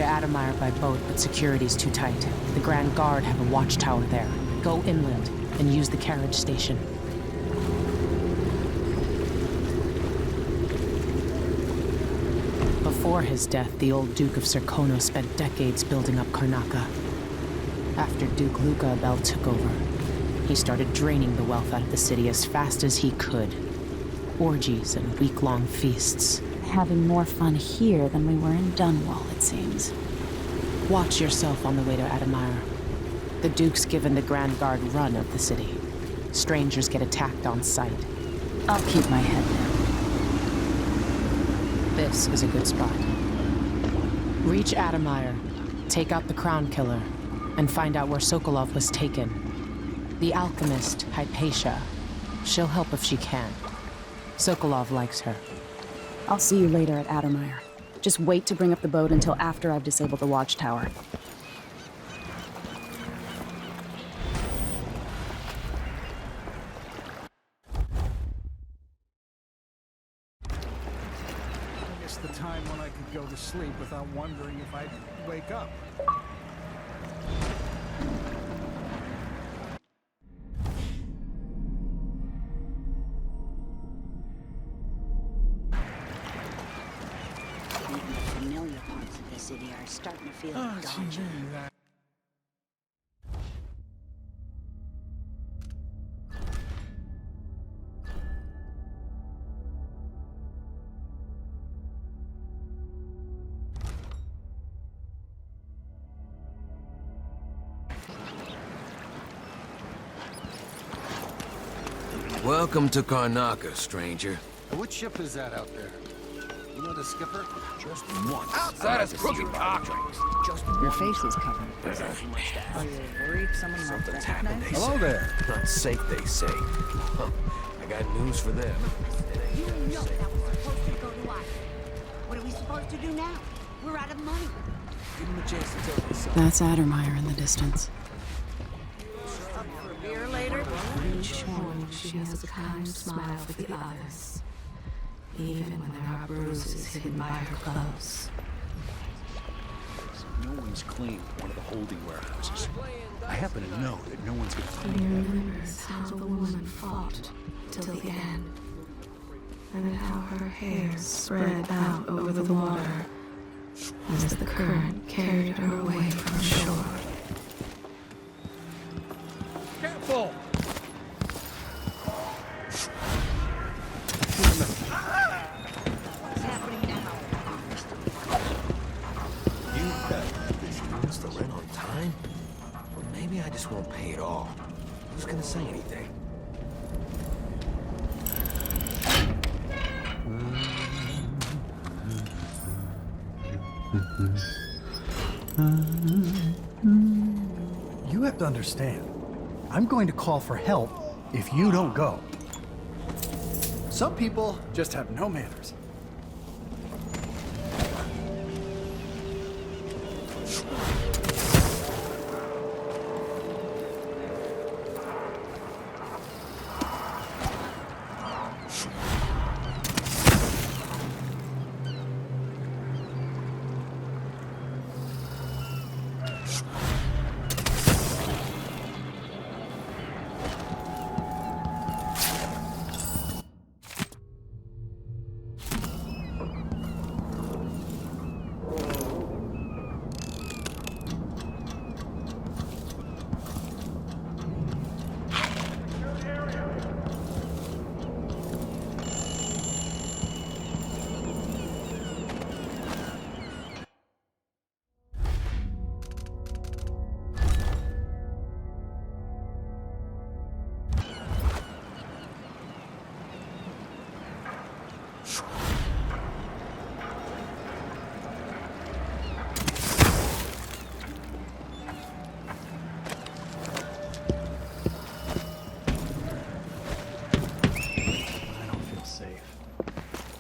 Adamire by boat, but security's too tight. The Grand Guard have a watchtower there. Go inland and use the carriage station. Before his death, the old Duke of Serkono spent decades building up Karnaca. After Duke Luca Abel took over, he started draining the wealth out of the city as fast as he could. Orgies and week-long feasts. Having more fun here than we were in Dunwall, it seems. Watch yourself on the way to Adamire. The Duke's given the Grand Guard run of the city. Strangers get attacked on sight. I'll keep my head down. This is a good spot. Reach Adamire, take out the Crown Killer, and find out where Sokolov was taken. The Alchemist, Hypatia. She'll help if she can. Sokolov likes her. I'll see you later at Adamire. Just wait to bring up the boat until after I've disabled the watchtower. I guess the time when I could go to sleep without wondering if I'd wake up. City are starting to feel dodgy. Welcome to Karnaca, stranger. Which ship is that out there? You know the skipper? Just one. Outside us crooked cock drinks. Just Your face is covered. Are you worried someone might something's happened, recognize? they Hello say. there. Not safe, they say. Huh. I got news for them. You know that was supposed to go to us. What are we supposed to do now? We're out of money. Give them a chance to tell us something. That's Adamire in the distance. Up for a beer later? Each morning she has a kind smile for the others, even when there are bruises hidden by her clothes. No one's cleaned one of the holding warehouses. I happen to know that no one's gonna He remembers how the woman fought till the end, and how her hair spread out over the water as the current carried her away from shore. Careful! What's happening now? You bet. Did she promise the rent on time? Or maybe I just won't pay it all. Who's gonna say anything? You have to understand. I'm going to call for help if you don't go. Some people just have no manners.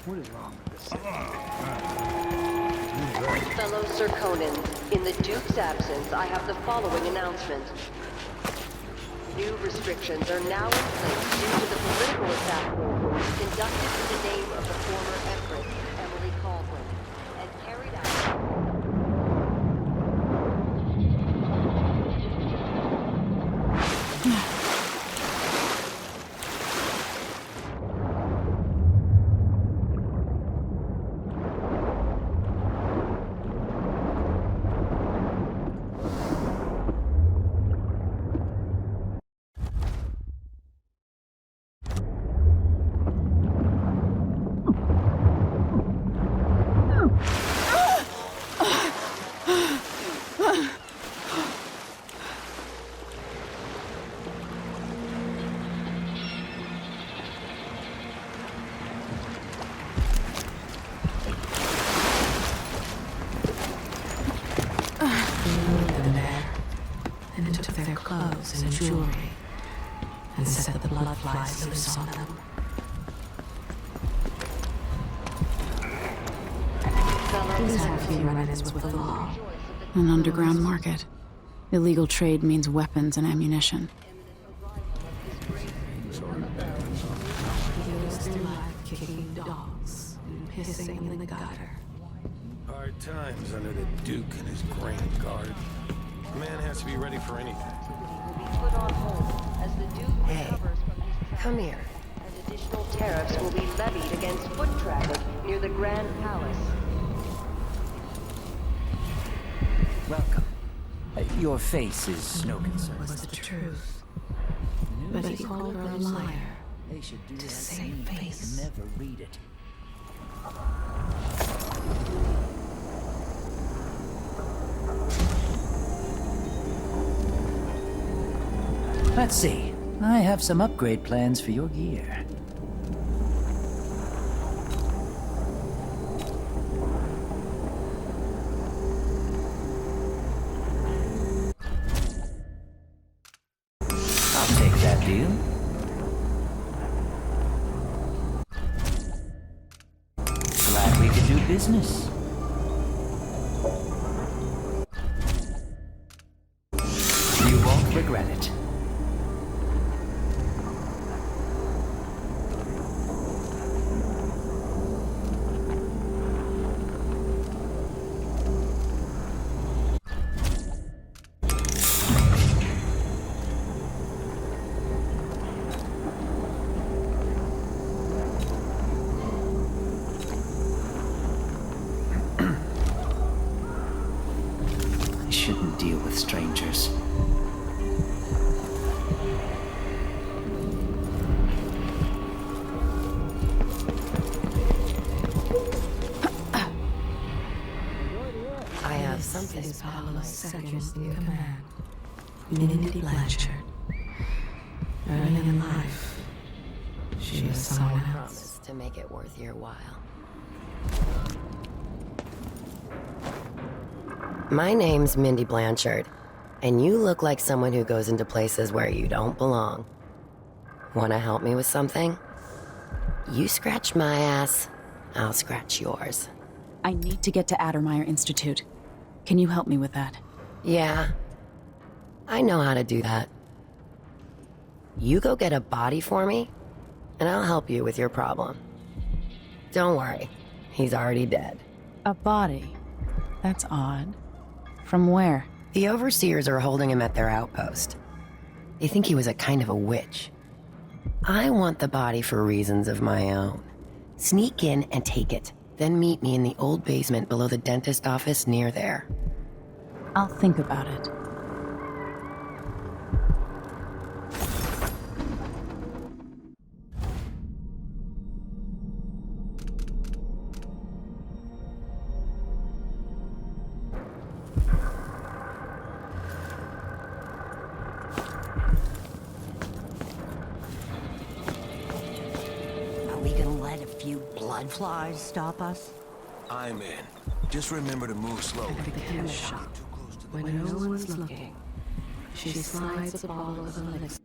What is wrong with this city? Fellow Serkonans, in the Duke's absence, I have the following announcement. New restrictions are now in place due to the political attack conducted in the name of the former Empress Emily Kaldwin and carried out... their clothes and jewelry, and set the blood flies loose on them. He's had a few run-ins with the law. An underground market. Illegal trade means weapons and ammunition. He goes through life kicking dogs and pissing in the gutter. Hard times under the Duke and his Grand Guard. A man has to be ready for anything. Put on hold as the Duke recovers from his come here. And additional tariffs will be levied against foot traffic near the Grand Palace. Welcome. Your face is no concern. Was the truth. But he called her a liar. They should do To that save face. Never read it. Let's see. I have some upgrade plans for your gear. I'll take that deal. Glad we could do business. You won't regret it. I shouldn't deal with strangers. I have something This is special. Paolo's second in command. Mindy Blanchard. Early in life, she was someone else. Promise to make it worth your while. My name's Mindy Blanchard, and you look like someone who goes into places where you don't belong. Want to help me with something? You scratch my ass, I'll scratch yours. I need to get to Addermeyer Institute. Can you help me with that? Yeah, I know how to do that. You go get a body for me, and I'll help you with your problem. Don't worry, he's already dead. A body? That's odd. From where? The overseers are holding him at their outpost. They think he was a kind of a witch. I want the body for reasons of my own. Sneak in and take it, then meet me in the old basement below the dentist office near there. I'll think about it. Are we gonna let a few blood flies stop us? I'm in. Just remember to move slowly. Became a shop. When no one's looking, she slides a bottle of elixir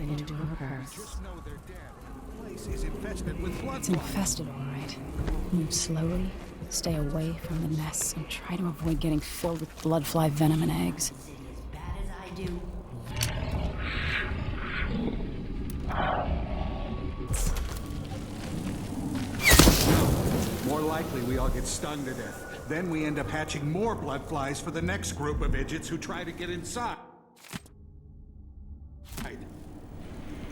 into her purse. It's infested, all right. Move slowly, stay away from the nests, and try to avoid getting filled with bloodfly venom and eggs. As bad as I do. More likely we all get stung to death. Then we end up hatching more blood flies for the next group of idiots who try to get inside.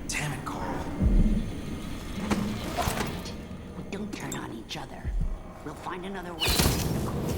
Damn it, Carl. Don't turn on each other. We'll find another way to take the cold.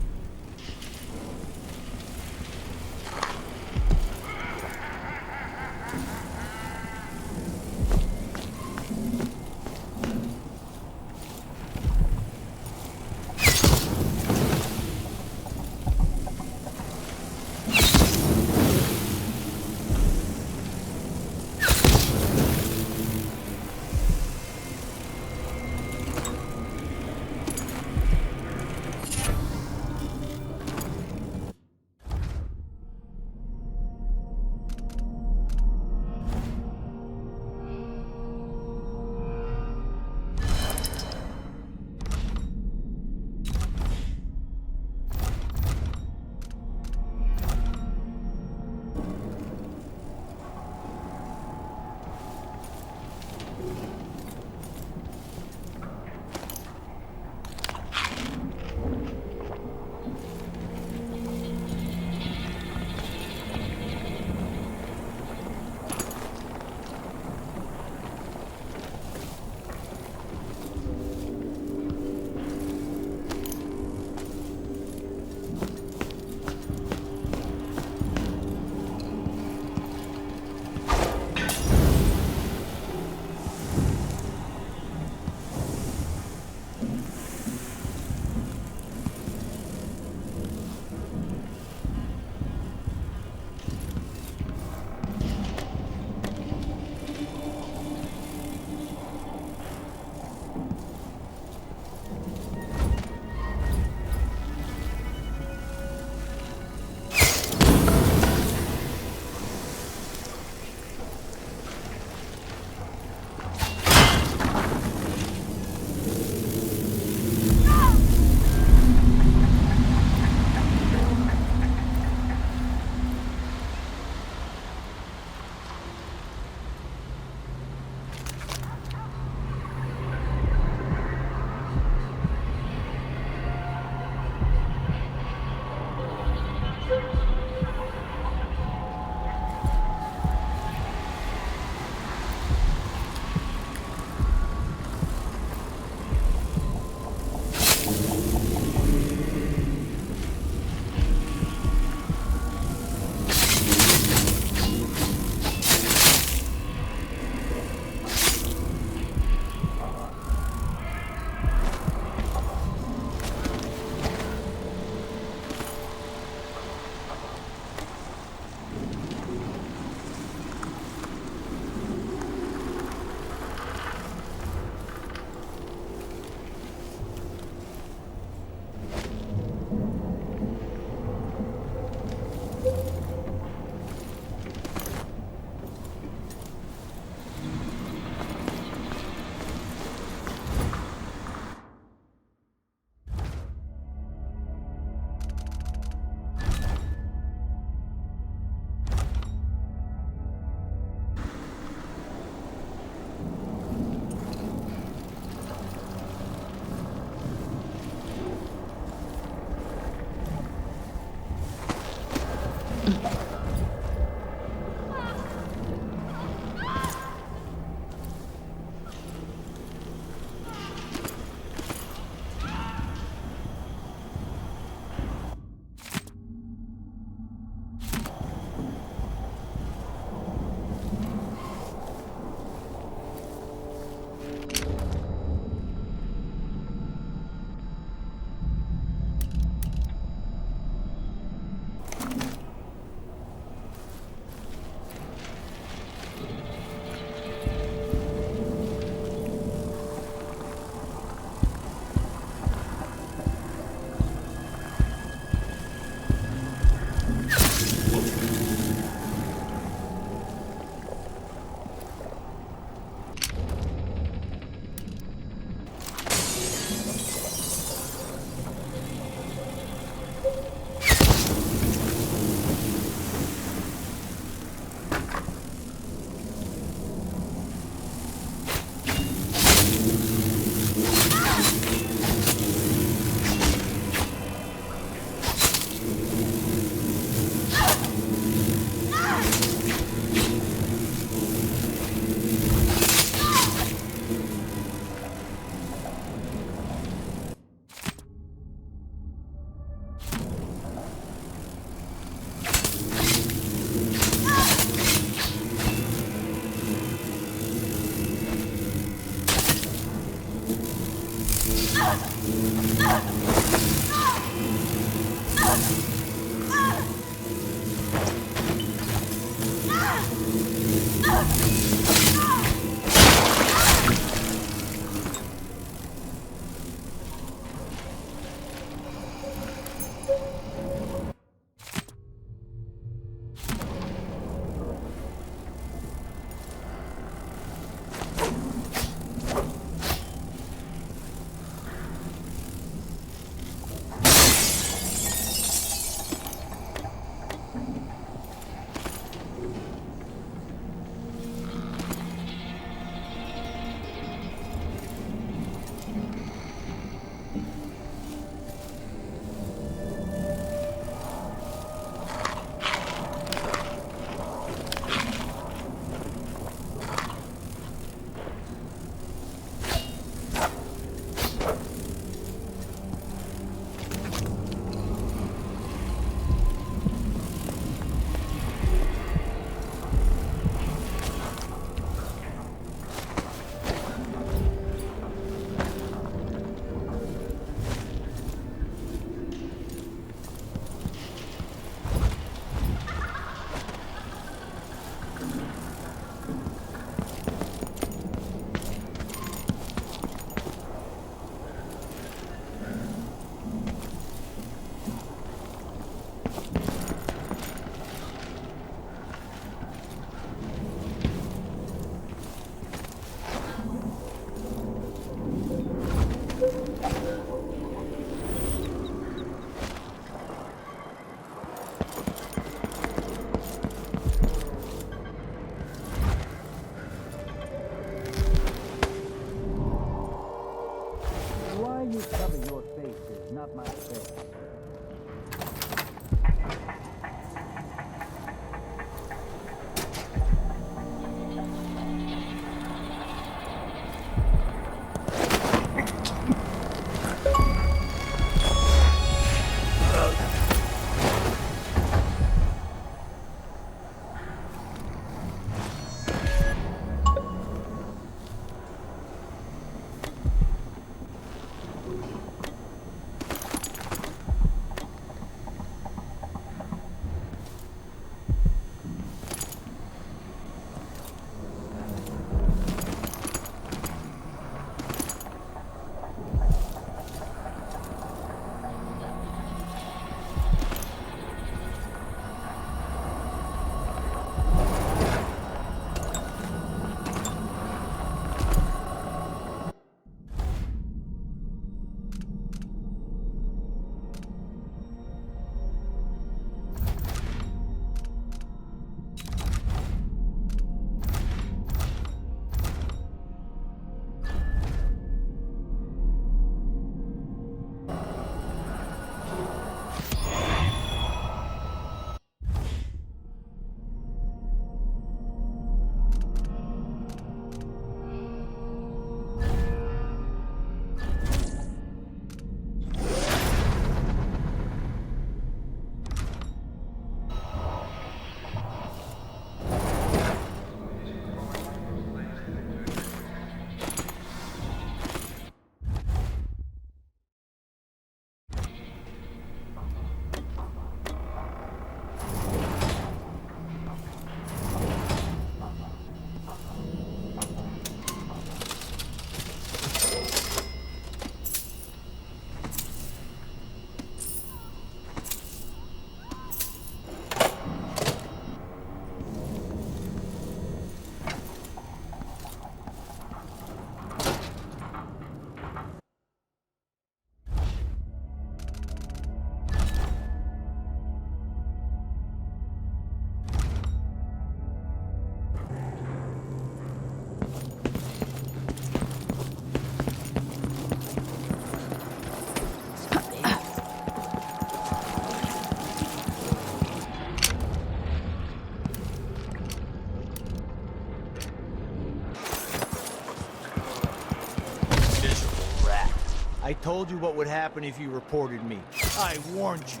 I told you what would happen if you reported me. I warned you.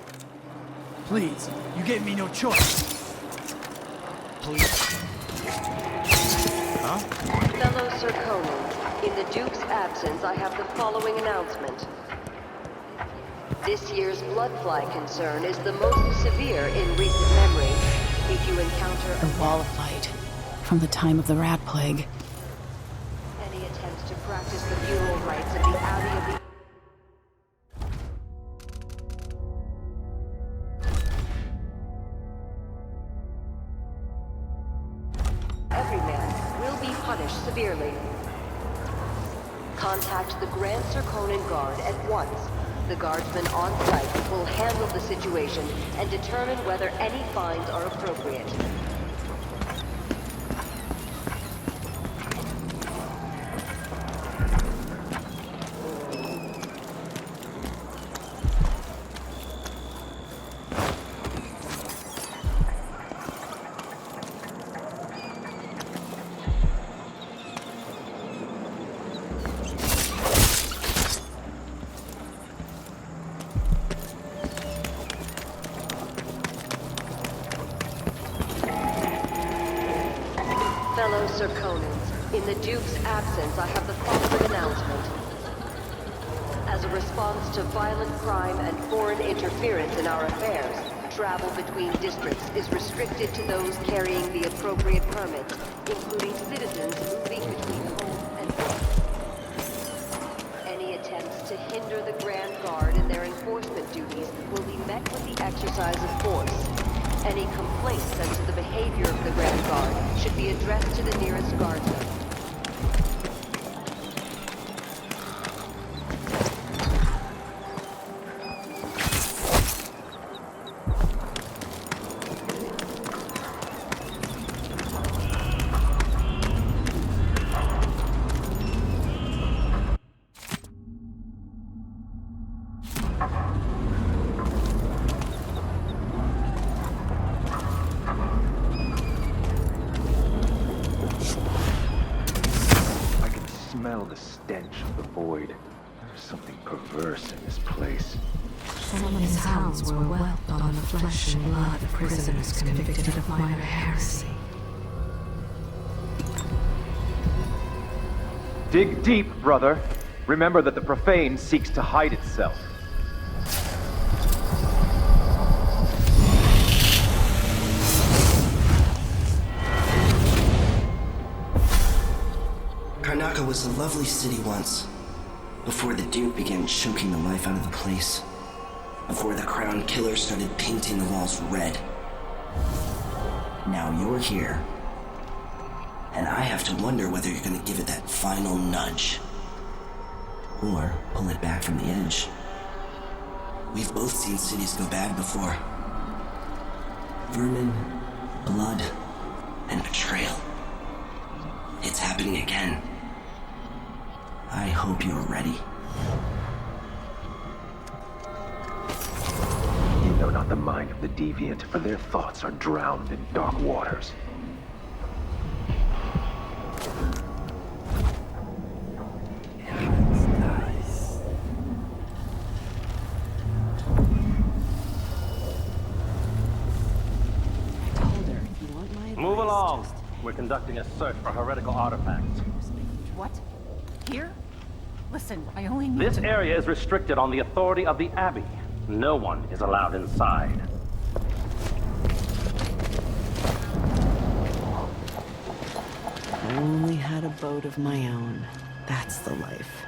Please, you gave me no choice. Please? Huh? Fellow Serkonans, in the Duke's absence, I have the following announcement. This year's bloodfly concern is the most severe in recent memory. If you encounter The wall of light. from the time of the rat plague. Any attempts to practice the funeral rites of the Abbey of the... Every man will be punished severely. Contact the Grand Serkonan Guard at once. The guardsmen on site will handle the situation and determine whether any fines are appropriate. Fellow Serkonans, in the Duke's absence, I have the following announcement. As a response to violent crime and foreign interference in our affairs, travel between districts is restricted to those carrying the appropriate permits, including citizens moving between home and work. Any attempts to hinder the Grand Guard in their enforcement duties will be met with the exercise of force. Any complaints as to the behavior of the Grand Guard should be addressed to the nearest guardsman. Smell the stench of the void. There's something perverse in this place. Some of his hounds were whelped on the flesh and blood of prisoners convicted of minor heresy. Dig deep, brother. Remember that the profane seeks to hide itself. Karnaca was a lovely city once, before the Duke began choking the life out of the place, before the Crown Killer started painting the walls red. Now you're here, and I have to wonder whether you're gonna give it that final nudge, or pull it back from the edge. We've both seen cities go bad before. Vermin, blood, and betrayal. It's happening again. I hope you're ready. You know not the mind of the deviant, for their thoughts are drowned in dark waters. Move along. We're conducting a search for heretical artifacts. What? Here? Listen, I only need This to... area is restricted on the authority of the Abbey. No one is allowed inside. If I only had a boat of my own. That's the life.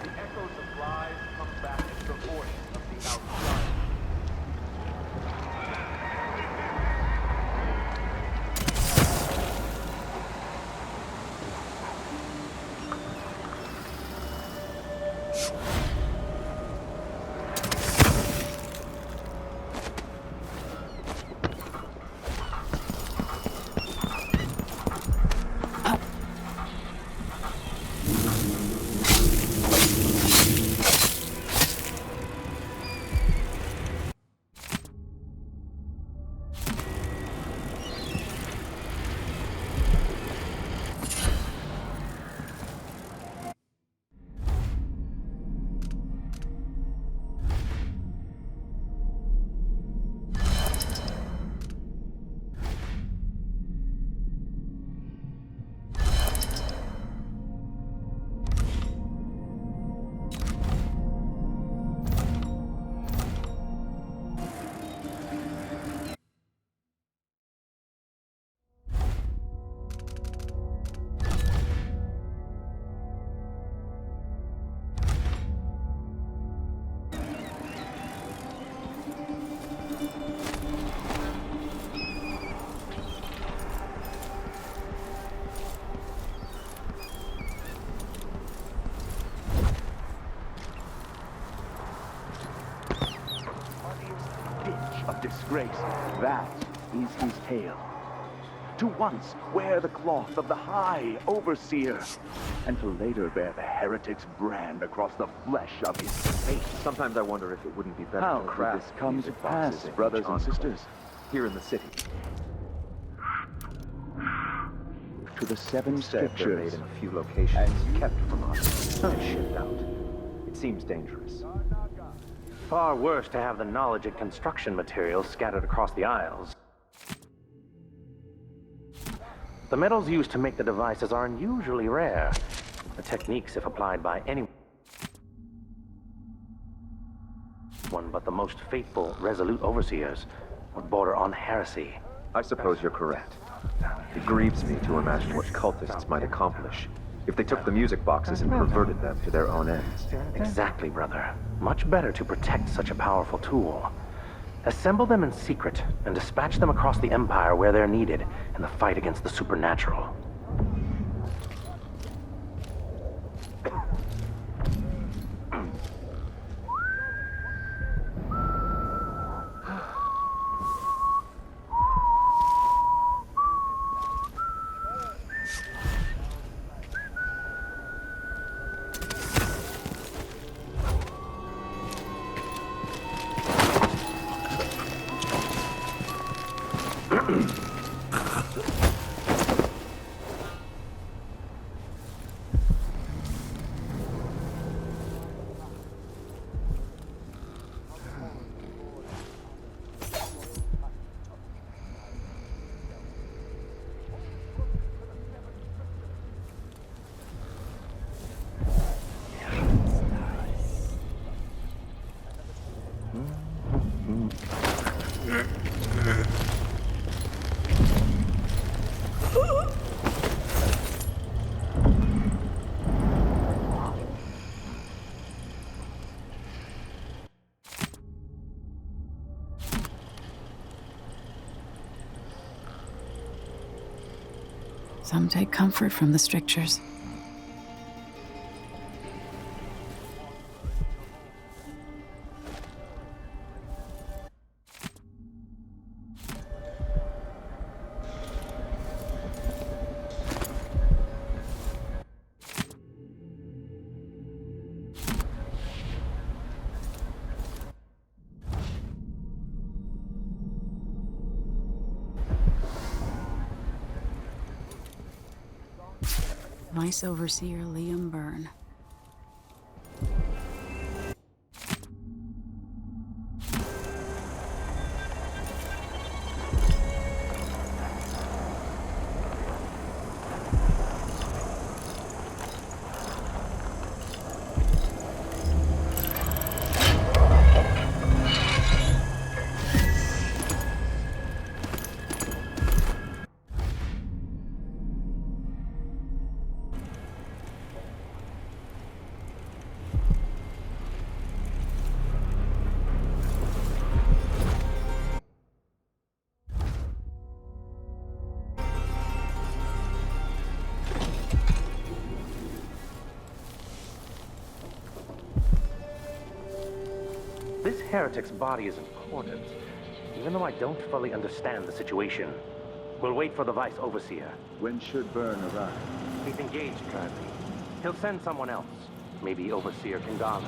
The echoes of lies come back as the voice of the outside. disgrace. That is his tale. To once wear the cloth of the High Overseer, and to later bear the heretic's brand across the flesh of his face. Sometimes I wonder if it wouldn't be better How to could this come to pass, brothers and sisters? here in the city. To the seven Said they're scriptures, made in a few locations, kept from us, and shipped out. It seems dangerous. Far worse to have the knowledge and construction materials scattered across the Isles. The metals used to make the devices are unusually rare. The techniques, if applied by anyone but the most faithful, resolute overseers, would border on heresy. I suppose you're correct. It grieves me to imagine what cultists might accomplish if they took the music boxes and perverted them to their own ends. Exactly, brother. Much better to protect such a powerful tool. Assemble them in secret and dispatch them across the Empire where they're needed in the fight against the supernatural. Some take comfort from the strictures. Vice Overseer Liam Byrne. This heretic's body is important, even though I don't fully understand the situation. We'll wait for the Vice Overseer. When should Byrne arrive? He's engaged currently. He'll send someone else. Maybe Overseer Kingala.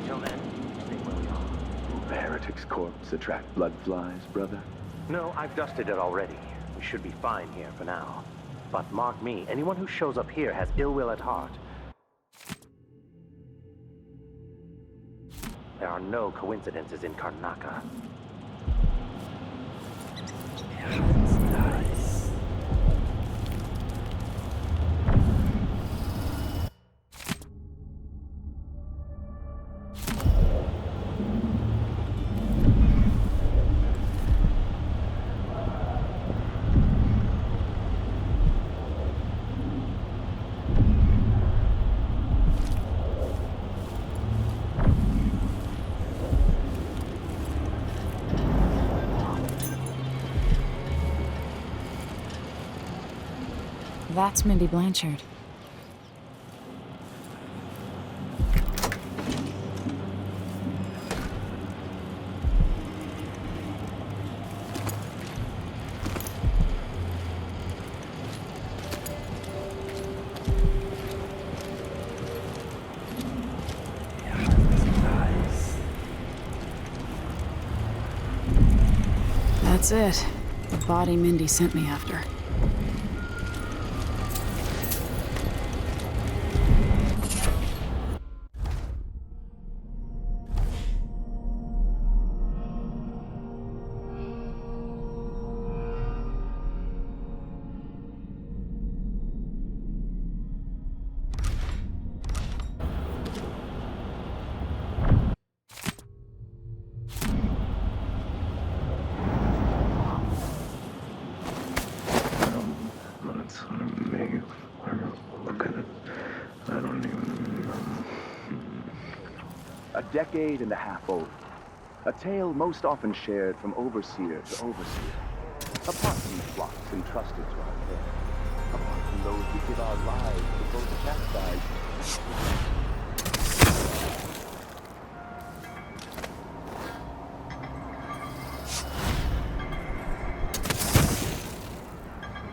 Till then, stay where we are. Will the heretic's corpse attract blood flies, brother? No, I've dusted it already. We should be fine here for now. But mark me, anyone who shows up here has ill will at heart. There are no coincidences in Karnaca. That's Mindy Blanchard. That's it. The body Mindy sent me after. A decade and a half old. A tale most often shared from overseer to overseer. Apart from the flocks entrusted to our care. Apart from those who give our lives to both chastise.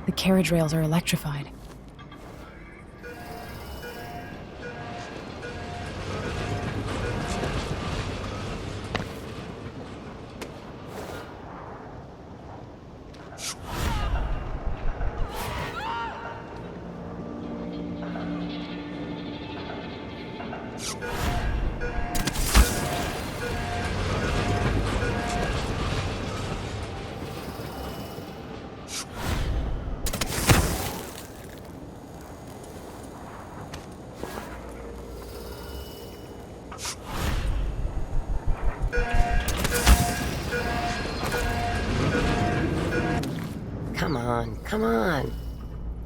The carriage rails are electrified. Come on.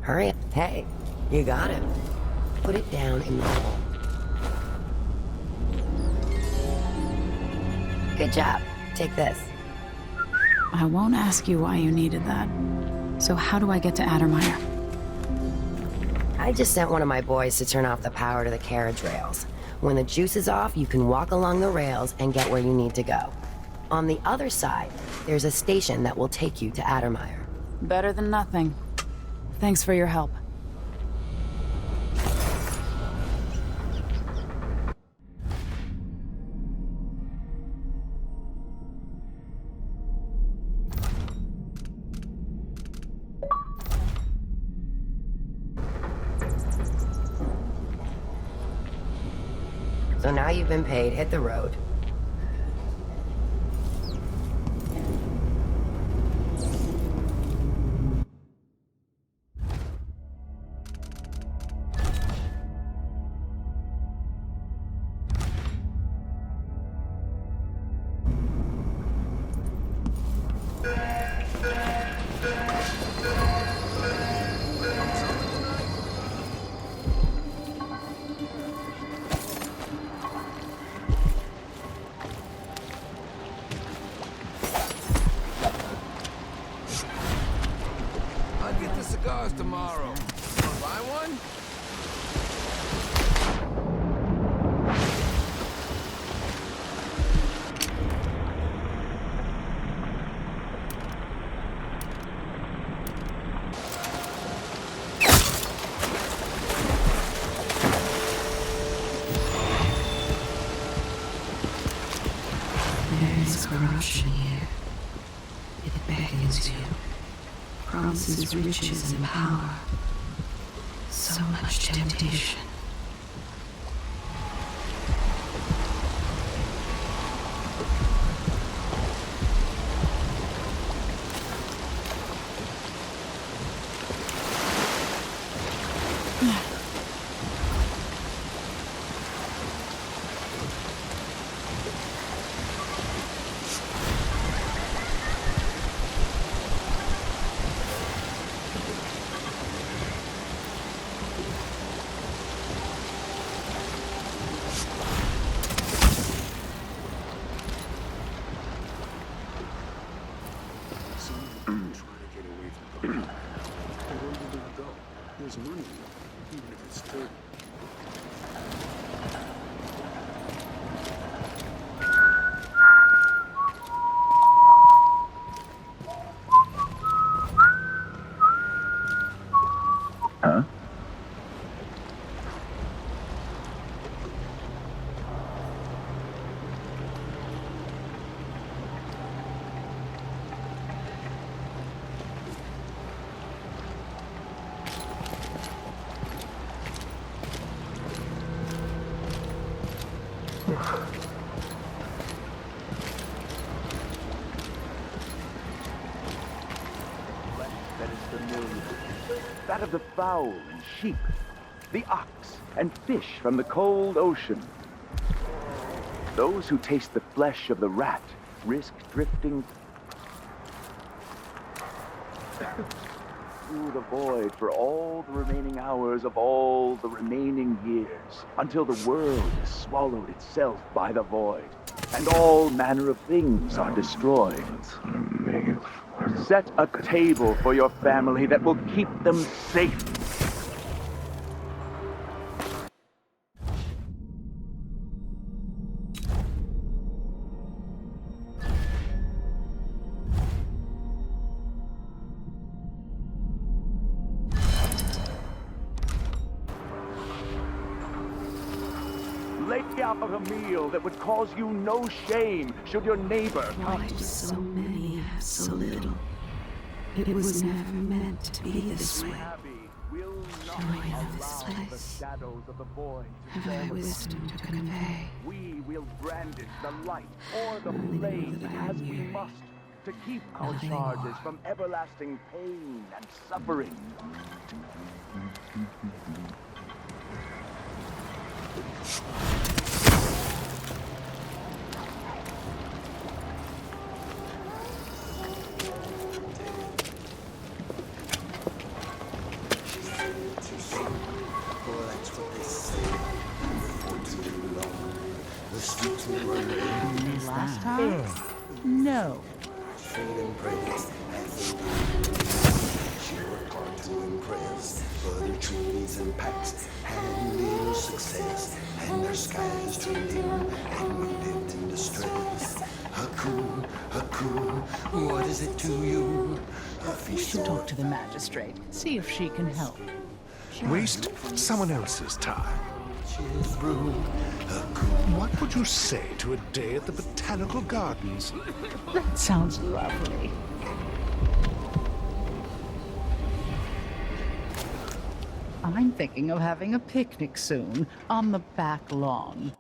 Hurry up. Hey, you got it. Put it down in the hole. Good job. Take this. I won't ask you why you needed that. So how do I get to Addermire? I just sent one of my boys to turn off the power to the carriage rails. When the juice is off, you can walk along the rails and get where you need to go. On the other side, there's a station that will take you to Addermire. Better than nothing. Thanks for your help. So now you've been paid, hit the road. Tomorrow. Wanna buy one? There is corruption here. It beckons you. Promises riches and power. So much temptation. Huh? That of the fowl and sheep, the ox and fish from the cold ocean. Those who taste the flesh of the rat risk drifting through the void for all the remaining hours of all the remaining years, until the world has swallowed itself by the void, and all manner of things are destroyed. Set a table for your family that will keep them safe. Lay out a meal that would cause you no shame should your neighbor... Why do so many have so little? It was never meant to be this way. Joy of this place. Have I wisdom to convey? We will brandish the light or the flame as we must to keep our charges from everlasting pain and suffering. Last time? No. But it trees and packs had little success, and their skies turned dim, and we lived in distress. Haku, what is it to you? You should talk to the magistrate, see if she can help. Waste someone else's time. What would you say to a day at the Botanical Gardens? That sounds lovely. I'm thinking of having a picnic soon, on the back lawn.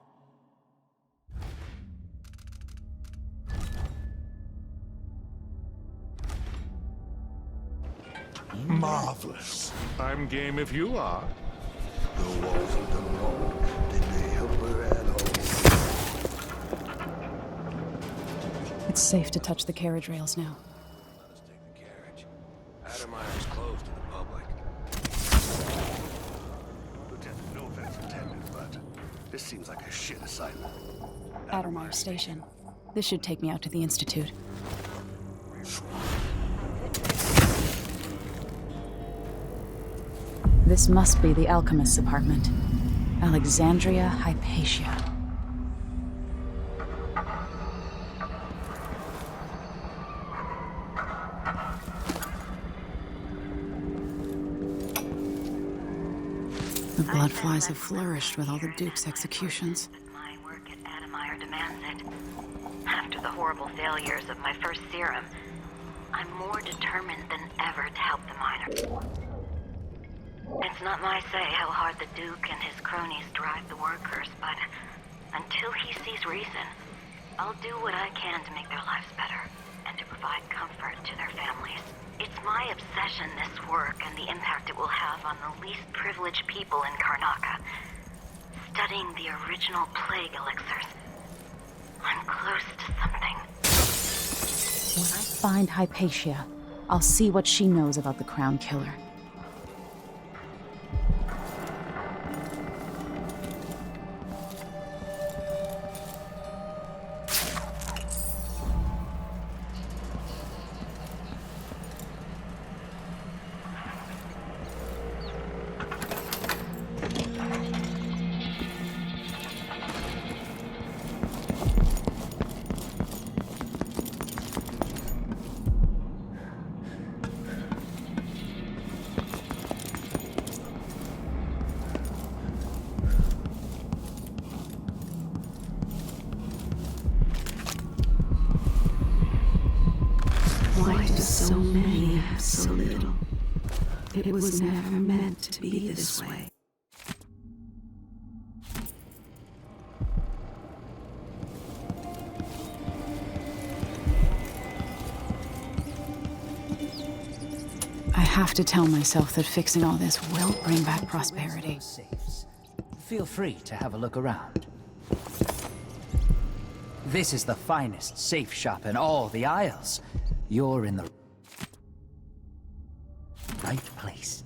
Marvelous. I'm game if you are. The walls of the mall, did they help her at all? It's safe to touch the carriage rails now. Let us take the carriage. Adamire's closed to the public. Lieutenant, no offense intended, but this seems like a shit assignment. Adamire Station. This should take me out to the Institute. This must be the Alchemist's apartment. Alexandria Hypatia. The bloodflies have flourished with all the Duke's executions. My work at Adamire demands it. After the horrible failures of my first serum, I'm more determined than ever to help the miners. It's not my say how hard the Duke and his cronies drive the workers, but until he sees reason, I'll do what I can to make their lives better and to provide comfort to their families. It's my obsession, this work, and the impact it will have on the least privileged people in Karnaca. Studying the original plague elixirs. I'm close to something. When I find Hypatia, I'll see what she knows about the Crown Killer. Why do so many have so little? It was never meant to be this way. I have to tell myself that fixing all this will bring back prosperity. Feel free to have a look around. This is the finest safe shop in all the Isles. You're in the right place.